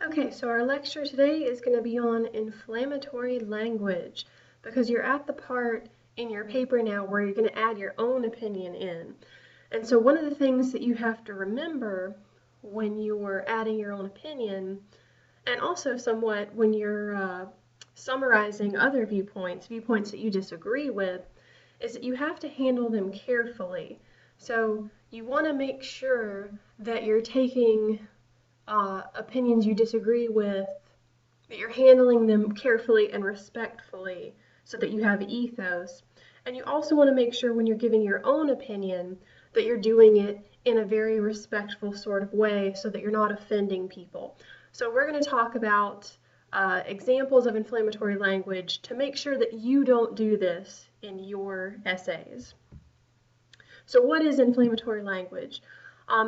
Okay, so our lecture today is going to be on inflammatory language because you're at the part in your paper now where you're going to add your own opinion in. And so one of the things that you have to remember when you're adding your own opinion, and also somewhat when you're summarizing other viewpoints that you disagree with, is that you have to handle them carefully. So you want to make sure that you're taking opinions you disagree with, that you're handling them carefully and respectfully so that you have ethos. And you also want to make sure when you're giving your own opinion that you're doing it in a very respectful sort of way so that you're not offending people. So we're going to talk about examples of inflammatory language to make sure that you don't do this in your essays. So what is inflammatory language?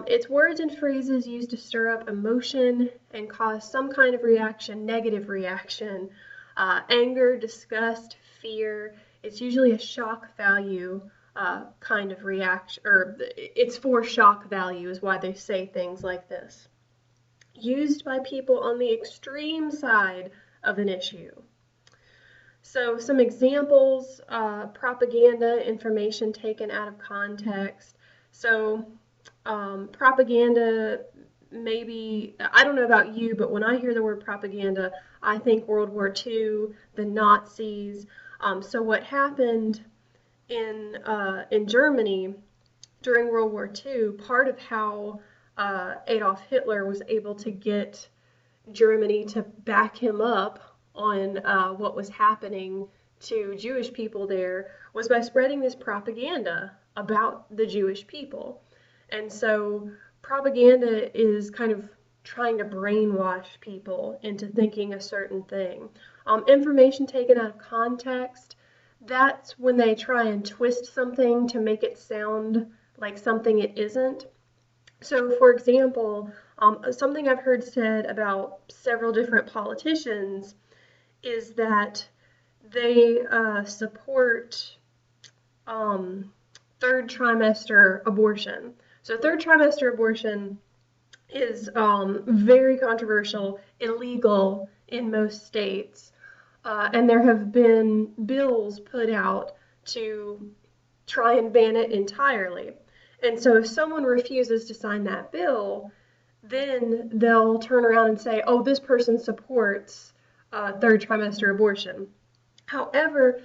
It's words and phrases used to stir up emotion and cause some kind of reaction, negative reaction, anger, disgust, fear. It's usually a shock value kind of reaction, or it's for shock value is why they say things like this. Used by people on the extreme side of an issue. So some examples, propaganda, information taken out of context. So propaganda, maybe, I don't know about you, but when I hear the word propaganda, I think World War II, the Nazis. So what happened in Germany during World War II, part of how Adolf Hitler was able to get Germany to back him up on what was happening to Jewish people there was by spreading this propaganda about the Jewish people. And so propaganda is kind of trying to brainwash people into thinking a certain thing. Information taken out of context, that's when they try and twist something to make it sound like something it isn't. So, for example, something I've heard said about several different politicians is that they support third trimester abortion. So third trimester abortion is very controversial, illegal in most states, and there have been bills put out to try and ban it entirely. And so if someone refuses to sign that bill, then they'll turn around and say, oh, this person supports third trimester abortion. However,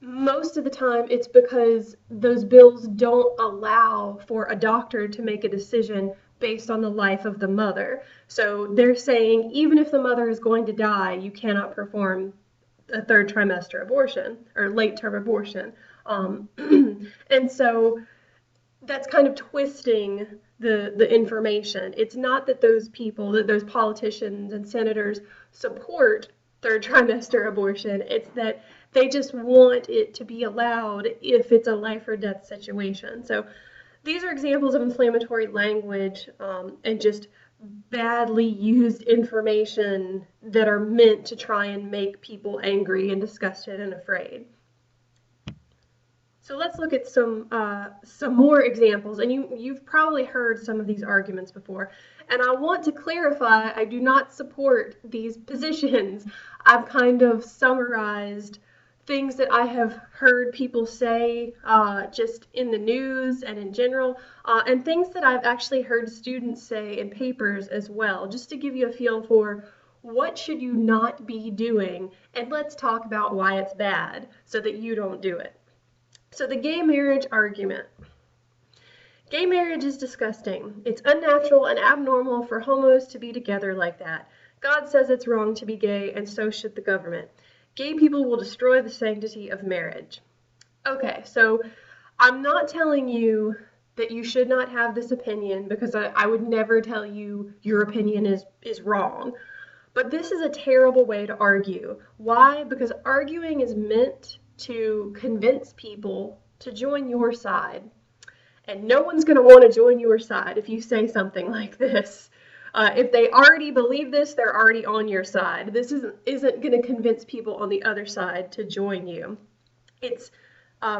most of the time it's because those bills don't allow for a doctor to make a decision based on the life of the mother. So they're saying even if the mother is going to die, you cannot perform a third trimester abortion or late term abortion. And so that's kind of twisting the information. It's not that those people, that those politicians and senators support third trimester abortion. It's that they just want it to be allowed if it's a life or death situation. So these are examples of inflammatory language and just badly used information that are meant to try and make people angry and disgusted and afraid. So let's look at some more examples, and you've probably heard some of these arguments before. And I want to clarify, I do not support these positions. I've kind of summarized things that I have heard people say just in the news and in general, and things that I've actually heard students say in papers as well, just to give you a feel for what should you not be doing, and let's talk about why it's bad so that you don't do it. So the gay marriage argument. Gay marriage is disgusting. It's unnatural and abnormal for homos to be together like that. God says it's wrong to be gay, and so should the government. Gay people will destroy the sanctity of marriage. Okay, so I'm not telling you that you should not have this opinion because I would never tell you your opinion is wrong. But this is a terrible way to argue. Why? Because arguing is meant to convince people to join your side. And no one's going to want to join your side if you say something like this. If they already believe this, they're already on your side. This isn't going to convince people on the other side to join you. It's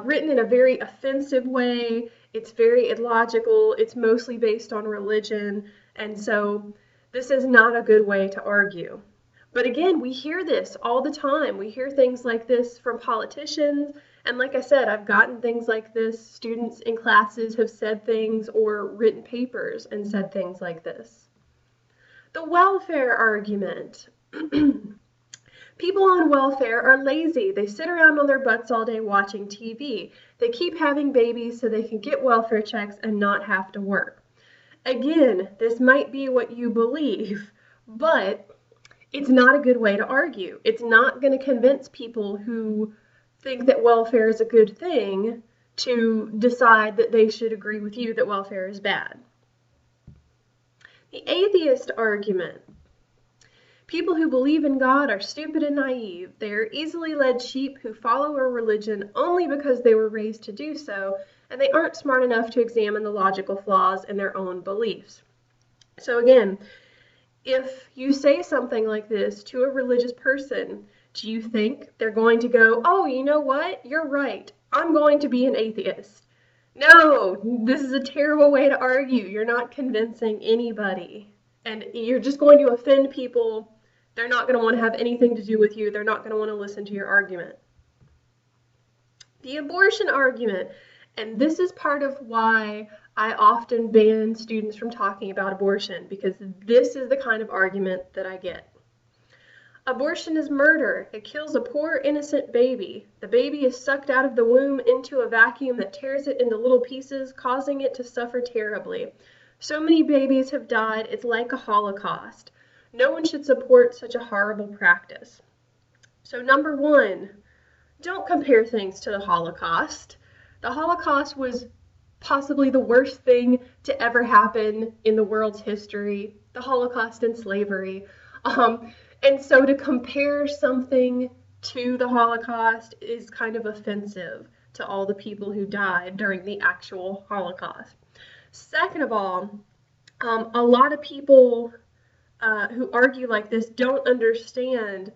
written in a very offensive way. It's very illogical. It's mostly based on religion. And so This is not a good way to argue. But again, we hear this all the time. We hear things like this from politicians. And like I said, I've gotten things like this. Students in classes have said things or written papers and said things like this. The welfare argument. People on welfare are lazy. They sit around on their butts all day watching TV. They keep having babies so they can get welfare checks and not have to work. Again, this might be what you believe, but it's not a good way to argue. It's not going to convince people who think that welfare is a good thing to decide that they should agree with you that welfare is bad. The atheist argument. People who believe in God are stupid and naive. They are easily led sheep who follow a religion only because they were raised to do so, and they aren't smart enough to examine the logical flaws in their own beliefs. So again, if you say something like this to a religious person, do you think they're going to go, oh, you know what? You're right. I'm going to be an atheist. No, this is a terrible way to argue. You're not convincing anybody. And you're just going to offend people. They're not going to want to have anything to do with you. They're not going to want to listen to your argument. The abortion argument. And this is part of why I often ban students from talking about abortion, because this is the kind of argument that I get. Abortion is murder. It kills a poor, innocent baby. The baby is sucked out of the womb into a vacuum that tears it into little pieces, causing it to suffer terribly. So many babies have died, it's like a Holocaust. No one should support such a horrible practice. So number one, don't compare things to the Holocaust. The Holocaust was possibly the worst thing to ever happen in the world's history, the Holocaust and slavery. And so to compare something to the Holocaust is kind of offensive to all the people who died during the actual Holocaust. Second of all, a lot of people who argue like this don't understand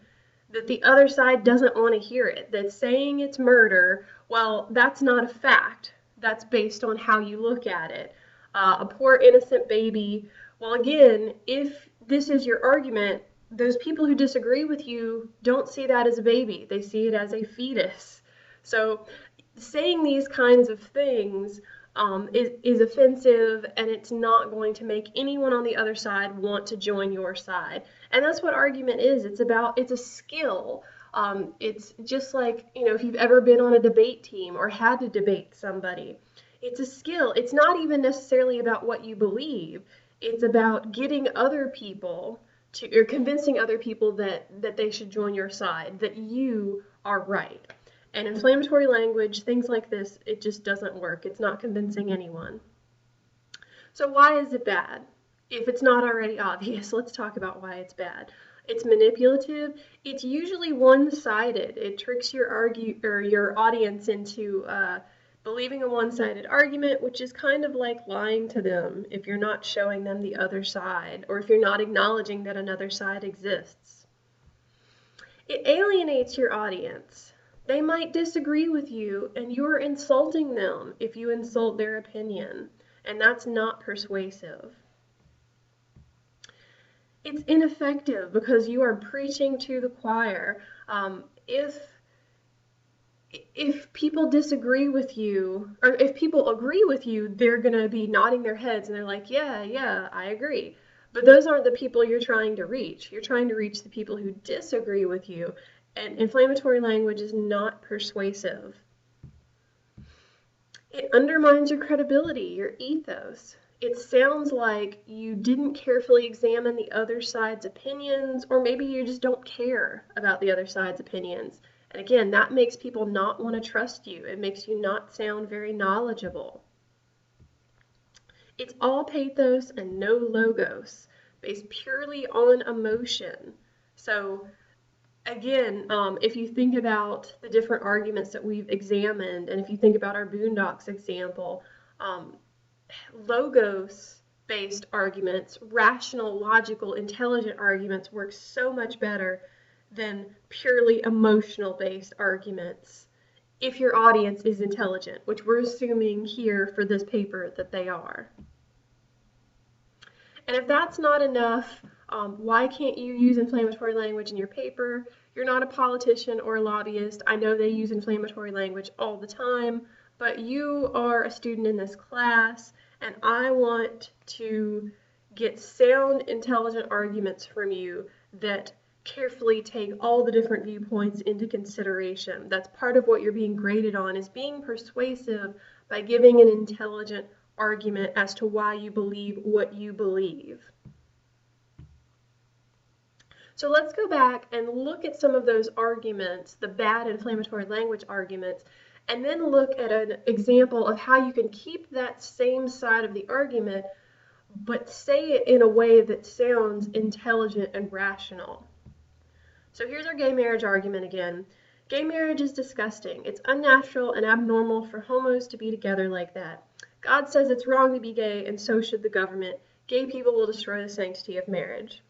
that the other side doesn't want to hear it, that saying it's murder, well, that's not a fact. That's based on how you look at it. A poor innocent baby, well, again, if this is your argument, those people who disagree with you don't see that as a baby. They see it as a fetus. So saying these kinds of things is offensive, and it's not going to make anyone on the other side want to join your side. And that's what argument is. It's a skill. It's just like, if you've ever been on a debate team or had to debate somebody, it's a skill. It's not even necessarily about what you believe. It's about getting other people or convincing other people that they should join your side, that you are right. And inflammatory language, things like this, it just doesn't work. It's not convincing anyone. So why is it bad? If it's not already obvious, let's talk about why it's bad. It's manipulative. It's usually one-sided. It tricks your audience into believing a one-sided argument, which is kind of like lying to them if you're not showing them the other side, or if you're not acknowledging that another side exists. It alienates your audience. They might disagree with you, and you're insulting them if you insult their opinion, and that's not persuasive. It's ineffective because you are preaching to the choir. If people disagree with you, or if people agree with you, they're going to be nodding their heads, and they're like, yeah, I agree. But those aren't the people you're trying to reach. You're trying to reach the people who disagree with you. And inflammatory language is not persuasive. It undermines your credibility, your ethos. It sounds like you didn't carefully examine the other side's opinions, or maybe you just don't care about the other side's opinions. And again, that makes people not want to trust you. It makes you not sound very knowledgeable. It's all pathos and no logos, based purely on emotion. So again, if you think about the different arguments that we've examined, and if you think about our Boondocks example, logos-based arguments, rational, logical, intelligent arguments work so much better than purely emotional-based arguments if your audience is intelligent, which we're assuming here for this paper that they are. And if that's not enough, why can't you use inflammatory language in your paper? You're not a politician or a lobbyist. I know they use inflammatory language all the time, but you are a student in this class, and I want to get sound, intelligent arguments from you that carefully take all the different viewpoints into consideration. That's part of what you're being graded on, is being persuasive by giving an intelligent argument as to why you believe what you believe. So let's go back and look at some of those arguments, the bad inflammatory language arguments, and then look at an example of how you can keep that same side of the argument, but say it in a way that sounds intelligent and rational. So here's our gay marriage argument again. Gay marriage is disgusting. It's unnatural and abnormal for homos to be together like that. God says it's wrong to be gay, and so should the government. Gay people will destroy the sanctity of marriage.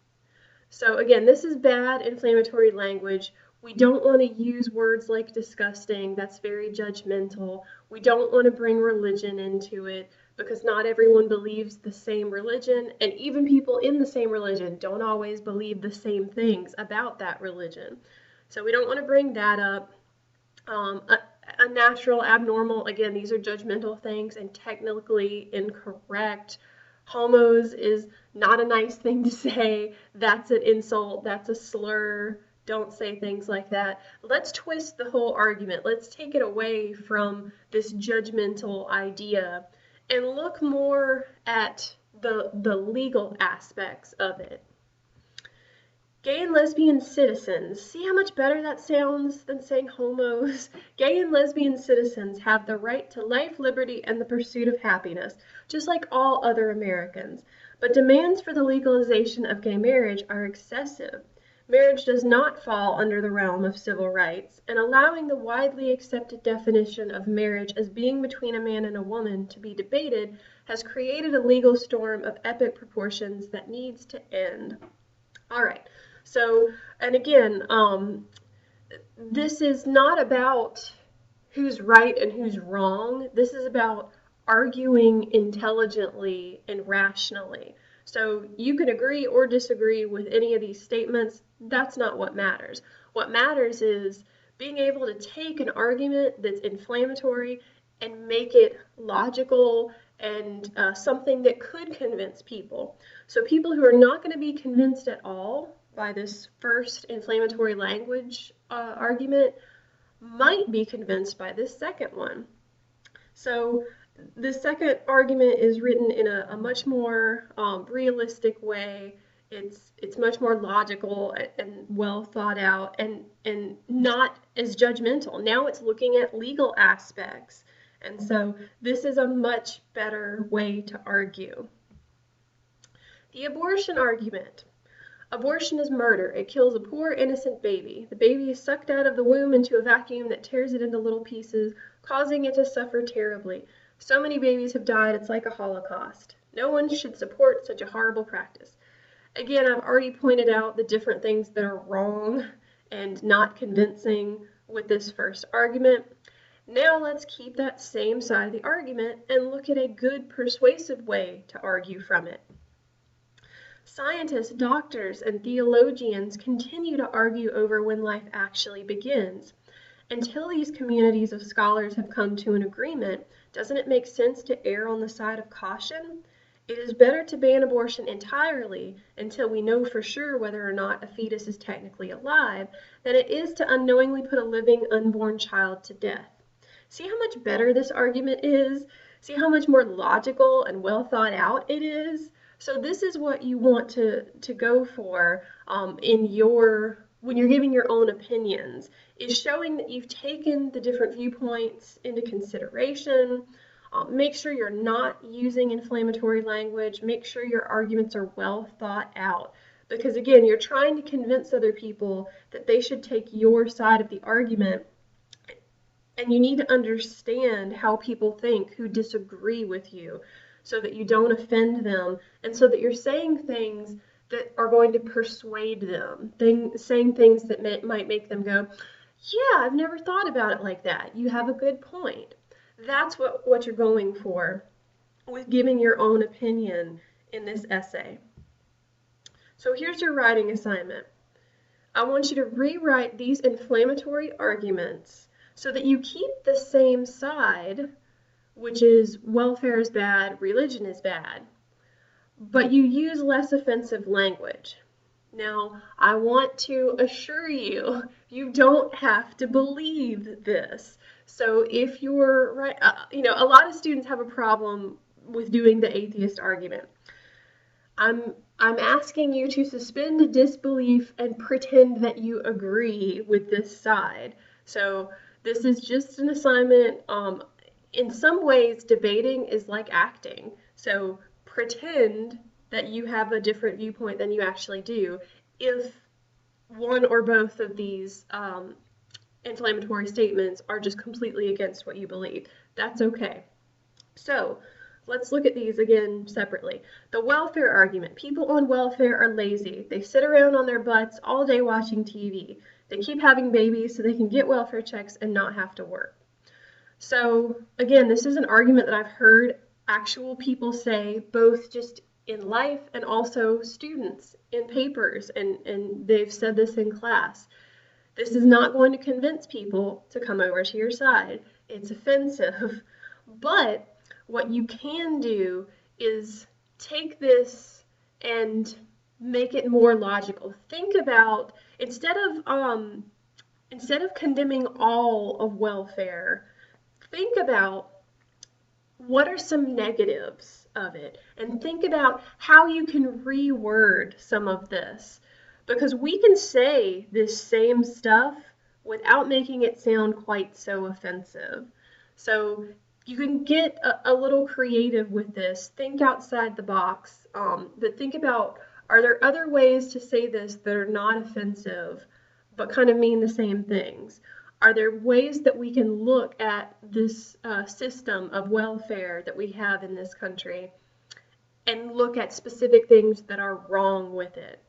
So again, this is bad inflammatory language. We don't want to use words like disgusting. That's very judgmental. We don't want to bring religion into it, because not everyone believes the same religion, and even people in the same religion don't always believe the same things about that religion. So we don't want to bring that up. Unnatural, abnormal, again, these are judgmental things and technically incorrect. Homos is not a nice thing to say. That's an insult. That's a slur. Don't say things like that. Let's twist the whole argument. Let's take it away from this judgmental idea and look more at the legal aspects of it. Gay and lesbian citizens. See how much better that sounds than saying homos? Gay and lesbian citizens have the right to life, liberty, and the pursuit of happiness, just like all other Americans. But demands for the legalization of gay marriage are excessive. Marriage does not fall under the realm of civil rights, and allowing the widely accepted definition of marriage as being between a man and a woman to be debated has created a legal storm of epic proportions that needs to end. All right. So, and again, this is not about who's right and who's wrong. This is about arguing intelligently and rationally. So you can agree or disagree with any of these statements. That's not what matters. What matters is being able to take an argument that's inflammatory and make it logical and something that could convince people. So people who are not going to be convinced at all by this first inflammatory language argument might be convinced by this second one. So the second argument is written in a much more realistic way. It's much more logical and well thought out and not as judgmental. Now it's looking at legal aspects. And so this is a much better way to argue. The abortion argument. Abortion is murder. It kills a poor, innocent baby. The baby is sucked out of the womb into a vacuum that tears it into little pieces, causing it to suffer terribly. So many babies have died, it's like a Holocaust. No one should support such a horrible practice. Again, I've already pointed out the different things that are wrong and not convincing with this first argument. Now let's keep that same side of the argument and look at a good persuasive way to argue from it. Scientists, doctors, and theologians continue to argue over when life actually begins. Until these communities of scholars have come to an agreement, doesn't it make sense to err on the side of caution? It is better to ban abortion entirely until we know for sure whether or not a fetus is technically alive than it is to unknowingly put a living unborn child to death. See how much better this argument is? See how much more logical and well thought out it is? So this is what you want to go for when you're giving your own opinions, is showing that you've taken the different viewpoints into consideration. Make sure you're not using inflammatory language. Make sure your arguments are well thought out. Because again, you're trying to convince other people that they should take your side of the argument. And you need to understand how people think who disagree with you, so that you don't offend them, and so that you're saying things that are going to persuade them, saying things that might make them go, yeah, I've never thought about it like that. You have a good point. That's what you're going for with giving your own opinion in this essay. So here's your writing assignment. I want you to rewrite these inflammatory arguments so that you keep the same side, which is welfare is bad, religion is bad, but you use less offensive language. Now, I want to assure you, you don't have to believe this. So if you're right, a lot of students have a problem with doing the atheist argument. I'm asking you to suspend disbelief and pretend that you agree with this side. So this is just an assignment. In some ways, debating is like acting. So pretend that you have a different viewpoint than you actually do if one or both of these inflammatory statements are just completely against what you believe. That's okay. So let's look at these again separately. The welfare argument. People on welfare are lazy. They sit around on their butts all day watching TV. They keep having babies so they can get welfare checks and not have to work. So again, this is an argument that I've heard actual people say, both just in life and also students in papers, and they've said this in class. This is not going to convince people to come over to your side. It's offensive. But what you can do is take this and make it more logical. Think about, instead of condemning all of welfare, think about what are some negatives of it, and think about how you can reword some of this, because we can say this same stuff without making it sound quite so offensive. So you can get a little creative with this. Think outside the box, but think about, are there other ways to say this that are not offensive but kind of mean the same things? Are there ways that we can look at this system of welfare that we have in this country and look at specific things that are wrong with it?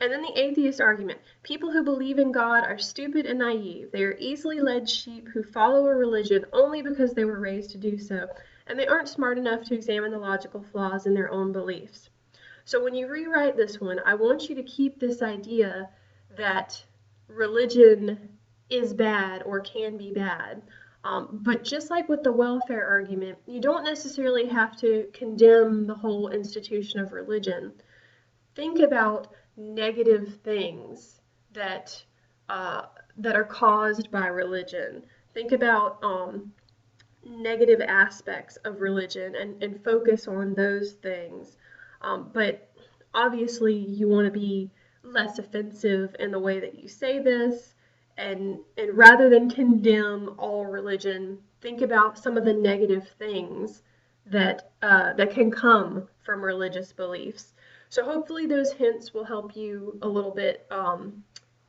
And then the atheist argument. People who believe in God are stupid and naive. They are easily led sheep who follow a religion only because they were raised to do so, and they aren't smart enough to examine the logical flaws in their own beliefs. So when you rewrite this one, I want you to keep this idea that religion is bad or can be bad. But just like with the welfare argument, you don't necessarily have to condemn the whole institution of religion. Think about negative things that are caused by religion. Think about negative aspects of religion and focus on those things. But obviously, you want to be less offensive in the way that you say this, and rather than condemn all religion, think about some of the negative things that can come from religious beliefs. So hopefully those hints will help you a little bit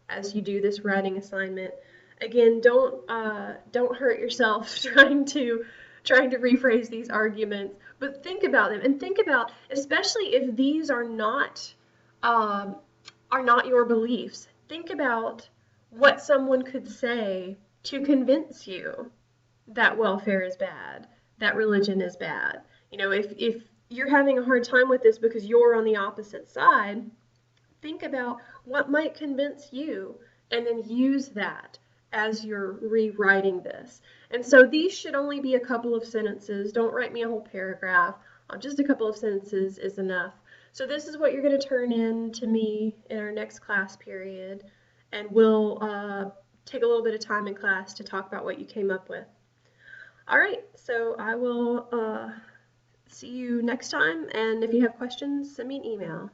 as you do this writing assignment. Again, don't hurt yourself trying to rephrase these arguments, but think about them, and think about, especially if these are not your beliefs, think about what someone could say to convince you that welfare is bad, that religion is bad. If you're having a hard time with this because you're on the opposite side, think about what might convince you and then use that as you're rewriting this. And so these should only be a couple of sentences. Don't write me a whole paragraph. Just a couple of sentences is enough. So this is what you're going to turn in to me in our next class period, and we'll take a little bit of time in class to talk about what you came up with. All right, so I will see you next time, and if you have questions, send me an email.